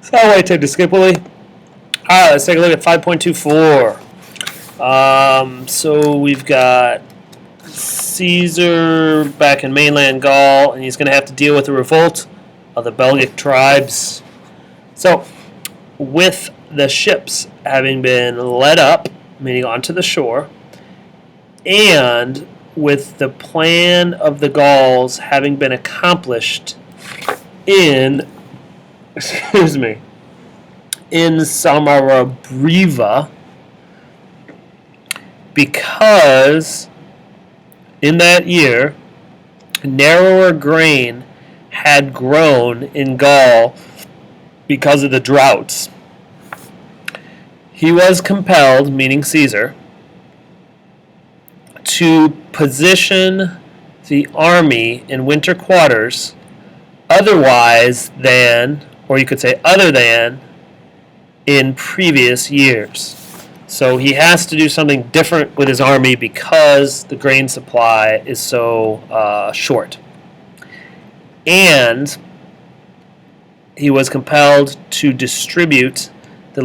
So I'll wait to skip Willie. Alright, let's take a look at 5.24. So we've got Caesar back in mainland Gaul, and he's going to have to deal with the revolt of the Belgic tribes. So, with the ships having been led up, meaning onto the shore, and with the plan of the Gauls having been accomplished in, in Samarabriva, because in that year, narrower grain had grown in Gaul because of the droughts. He was compelled, meaning Caesar, to position the army in winter quarters otherwise than, or you could say other than, in previous years. So he has to do something different with his army because the grain supply is so short. And he was compelled to distribute the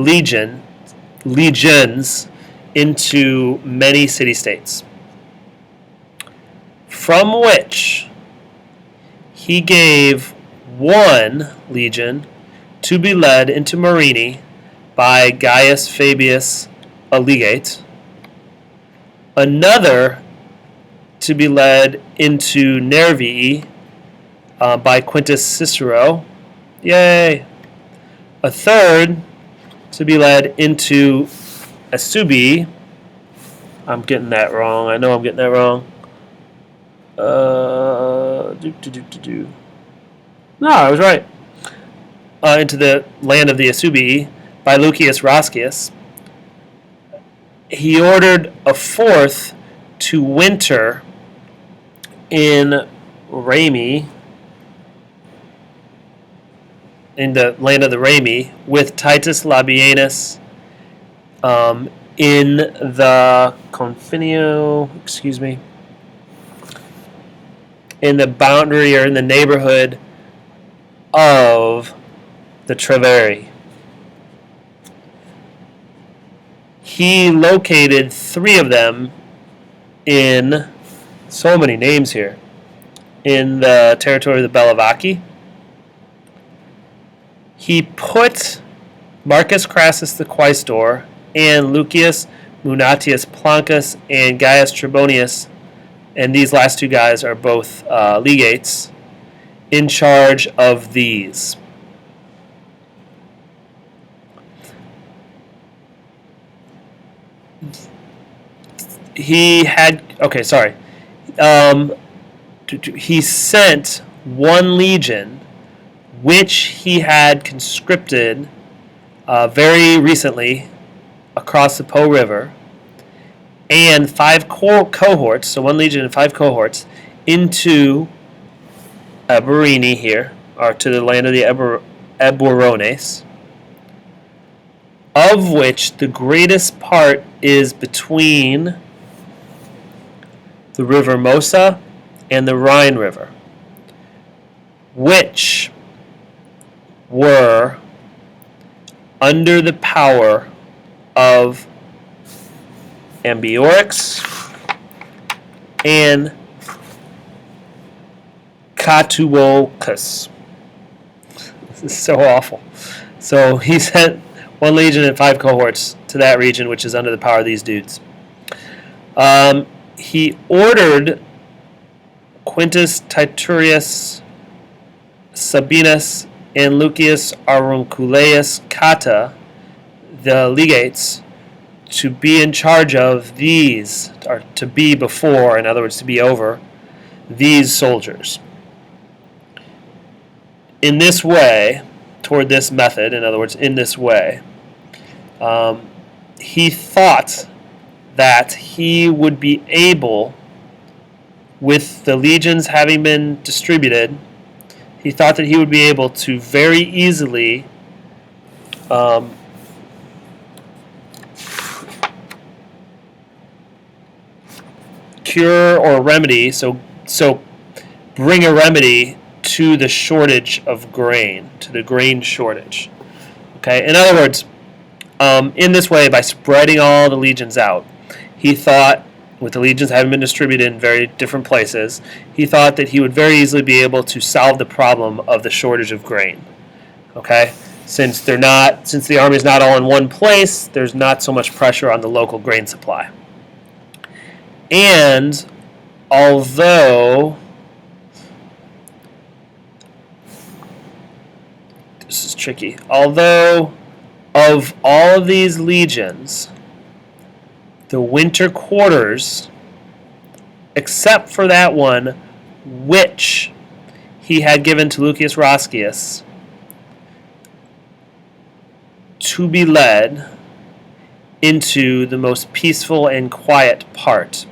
legions into many city-states, from which he gave one legion to be led into Marini by Gaius Fabius, a legate, another to be led into Nervii by Quintus Cicero, yay, a third to be led into Asubii. I'm getting that wrong. I know I'm getting that wrong. No, I was right. Into the land of the Asubii by Lucius Roscius. He ordered a fourth to winter in Rami, in the land of the Rami, with Titus Labienus in the Confinio, in the boundary or in the neighborhood of the Treveri. He located three of them in, so many names here, in the territory of the Bellovaci. He put Marcus Crassus the Quaestor and Lucius Munatius Plancus and Gaius Trebonius, and these last two guys are both legates, in charge of these. He sent one legion, which he had conscripted very recently across the Po River, and 5 cohorts, so one legion and 5 cohorts, into Eburini here, or to the land of the Eburones, of which the greatest part is between the River Mosa and the Rhine River, which were under the power of Ambiorix and Catuocus. This is so awful. So he sent one legion and 5 cohorts to that region, which is under the power of these dudes. He ordered Quintus Titurius Sabinus and Lucius Aurunculeius Cata, the legates, to be in charge of these, or to be before, in other words, to be over, these soldiers. In this way, toward this method, in other words, in this way, he thought that he would be able, with the legions having been distributed, he thought that he would be able to very easily cure or remedy, so bring a remedy to the shortage of grain, to the grain shortage. Okay, in other words, in this way, by spreading all the legions out, he thought, with the legions having been distributed in very different places, he thought that he would very easily be able to solve the problem of the shortage of grain. Okay, since the army is not all in one place, there's not so much pressure on the local grain supply. And although this is tricky, although of all of these legions, the winter quarters, except for that one, which he had given to Lucius Roscius to be led into the most peaceful and quiet part.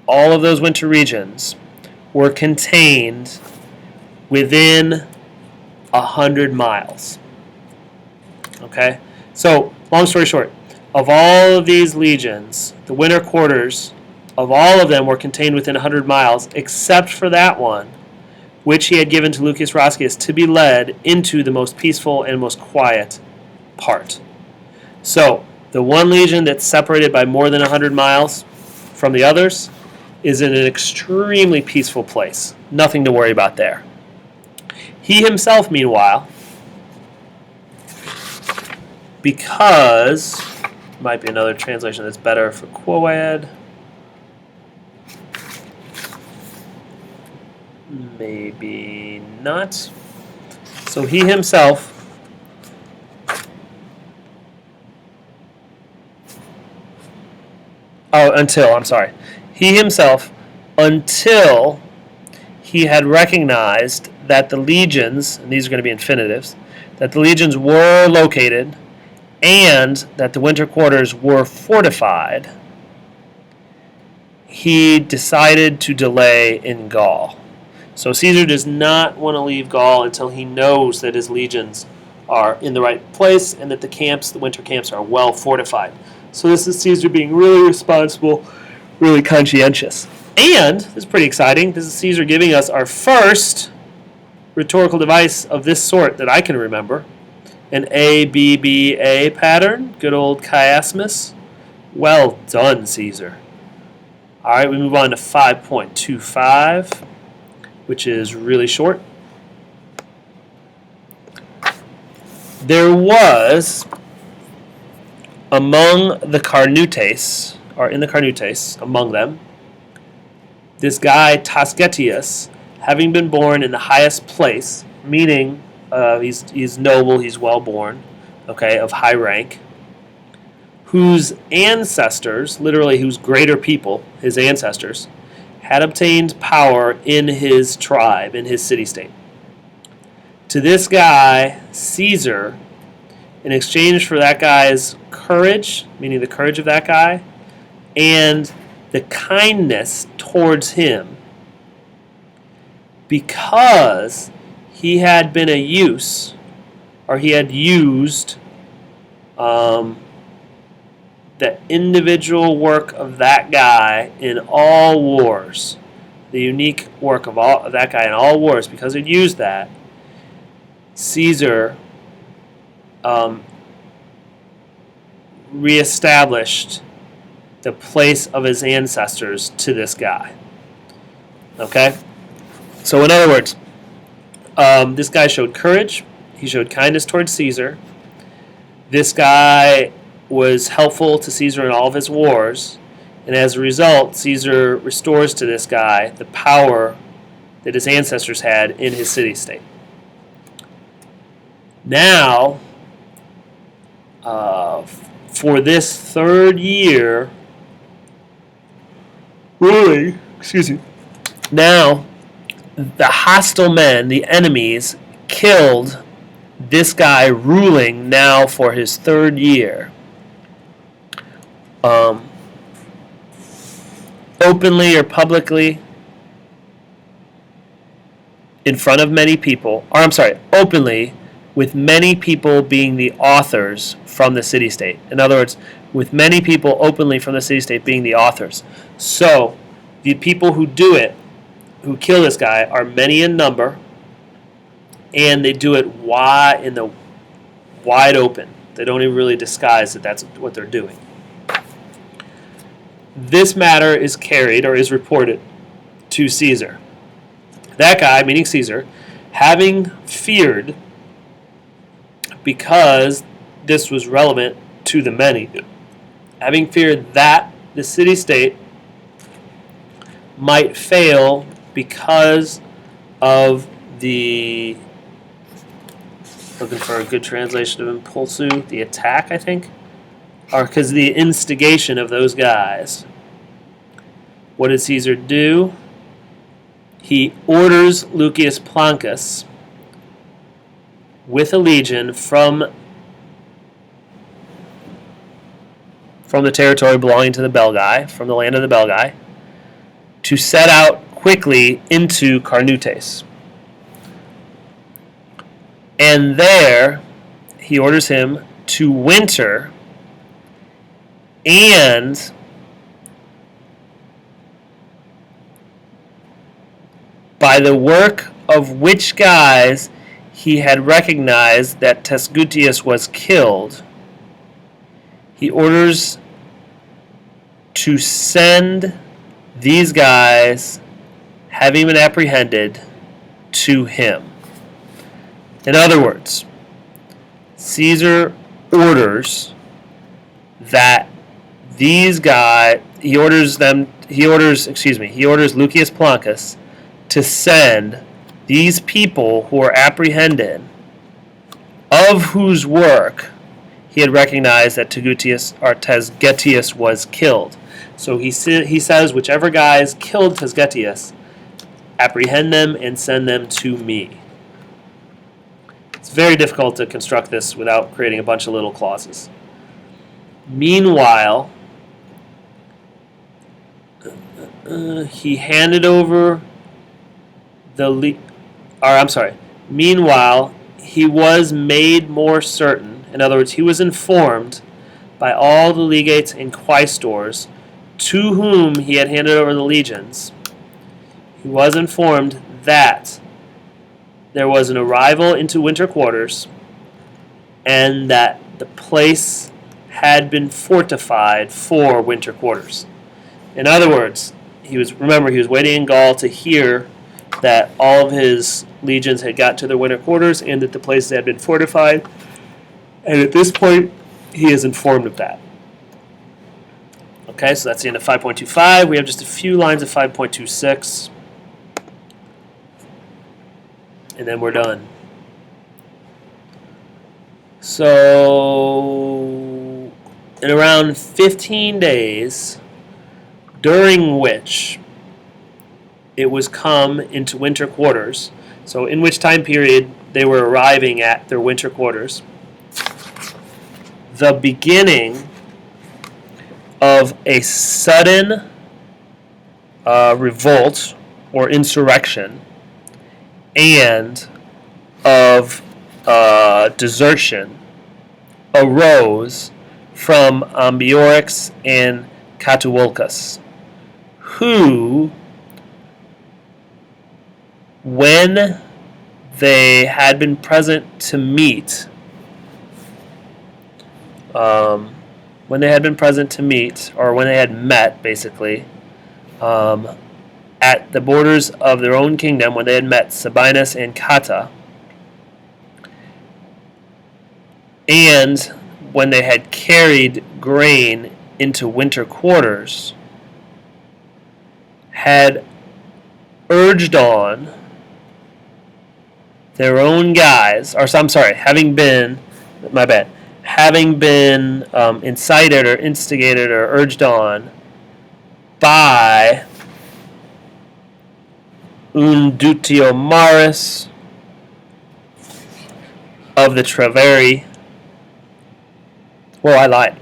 All of those winter regions were contained within 100 miles. Okay? So, long story short, of all of these legions, the winter quarters of all of them were contained within 100 miles, except for that one, which he had given to Lucius Roscius to be led into the most peaceful and most quiet part. So, the one legion that's separated by more than 100 miles from the others is in an extremely peaceful place. Nothing to worry about there. He himself, meanwhile, because, might be another translation that's better for quoad, maybe not. So he himself he himself, until he had recognized that the legions, and these are going to be infinitives, that the legions were located and that the winter quarters were fortified, he decided to delay in Gaul. So Caesar does not want to leave Gaul until he knows that his legions are in the right place and that the winter camps, are well fortified. So this is Caesar being really responsible, really conscientious. And, this is pretty exciting, this is Caesar giving us our first rhetorical device of this sort that I can remember. An ABBA pattern, good old chiasmus. Well done, Caesar. Alright, we move on to 5.25, which is really short. There was, among the Carnutes, or in the Carnutes, among them, this guy Tasgetius, having been born in the highest place, meaning he's noble, he's well born, okay, of high rank, whose ancestors, literally whose greater people, his ancestors, had obtained power in his tribe, in his city-state. To this guy, Caesar, in exchange for that guy's courage, meaning the courage of that guy, and the kindness towards him, because he had been a use, or he had used the individual work of that guy in all wars, the unique work of that guy in all wars, because he'd used that, Caesar reestablished the place of his ancestors to this guy. Okay? So in other words, this guy showed courage. He showed kindness towards Caesar. This guy was helpful to Caesar in all of his wars. And as a result, Caesar restores to this guy the power that his ancestors had in his city-state. Now, for this third year, now the hostile men, the enemies, killed this guy ruling now for his third year. Openly or publicly, in front of many people, openly, with many people being the authors from the city-state. In other words, with many people openly from the city-state being the authors. So, the people who do it, who kill this guy, are many in number, and they do it wide open. They don't even really disguise that that's what they're doing. This matter is carried or is reported to Caesar. That guy, meaning Caesar, having feared, because this was relevant to the many, having feared that the city-state might fail because of the, looking for a good translation of impulsu, the attack, I think, or because of the instigation of those guys. What did Caesar do? He orders Lucius Plancus with a legion from the territory belonging to the Belgae, from the land of the Belgae, to set out quickly into Carnutes. And there, he orders him to winter and by the work of which guys he had recognized that Tesgutius was killed, he orders to send these guys, having been apprehended, to him. In other words, Caesar orders that these guys, he orders Lucius Plancus to send these people who are apprehended, of whose work he had recognized that Tesgetius was killed. So he says, whichever guys killed Tesgetius, apprehend them and send them to me. It's very difficult to construct this without creating a bunch of little clauses. Meanwhile, he handed over Meanwhile, he was made more certain. In other words, he was informed by all the legates and quaestors to whom he had handed over the legions. He was informed that there was an arrival into winter quarters and that the place had been fortified for winter quarters. In other words, he was waiting in Gaul to hear that all of his legions had got to their winter quarters and that the place had been fortified. And at this point, he is informed of that. Okay, so that's the end of 5.25. We have just a few lines of 5.26. And then we're done. So, in around 15 days, during which it was come into winter quarters, so in which time period they were arriving at their winter quarters, the beginning of a sudden revolt or insurrection and of desertion arose from Ambiorix and Catuvolcus, who, when they had been present to meet, or when they had met, basically, at the borders of their own kingdom, when they had met Sabinus and Cotta, and when they had carried grain into winter quarters, had urged on their own guys, having been incited or instigated or urged on by Undutiomarus of the Treveri. Well, I lied.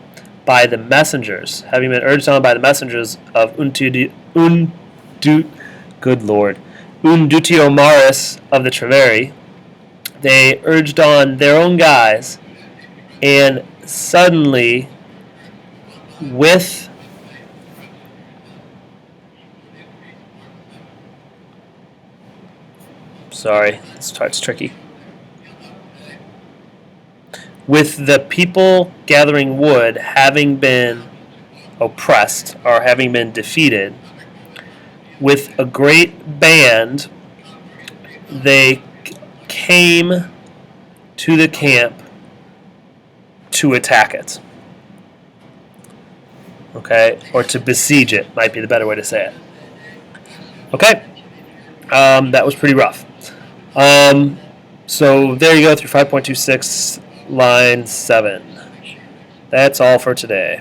By the messengers, having been urged on by the messengers of Undutiomarus of the Treveri, they urged on their own guys, and suddenly, with it's tricky. with the people gathering wood having been oppressed or having been defeated, with a great band, they came to the camp to attack it. Okay? Or to besiege it, might be the better way to say it. Okay? That was pretty rough. So there you go through 5.26, line 7. That's all for today.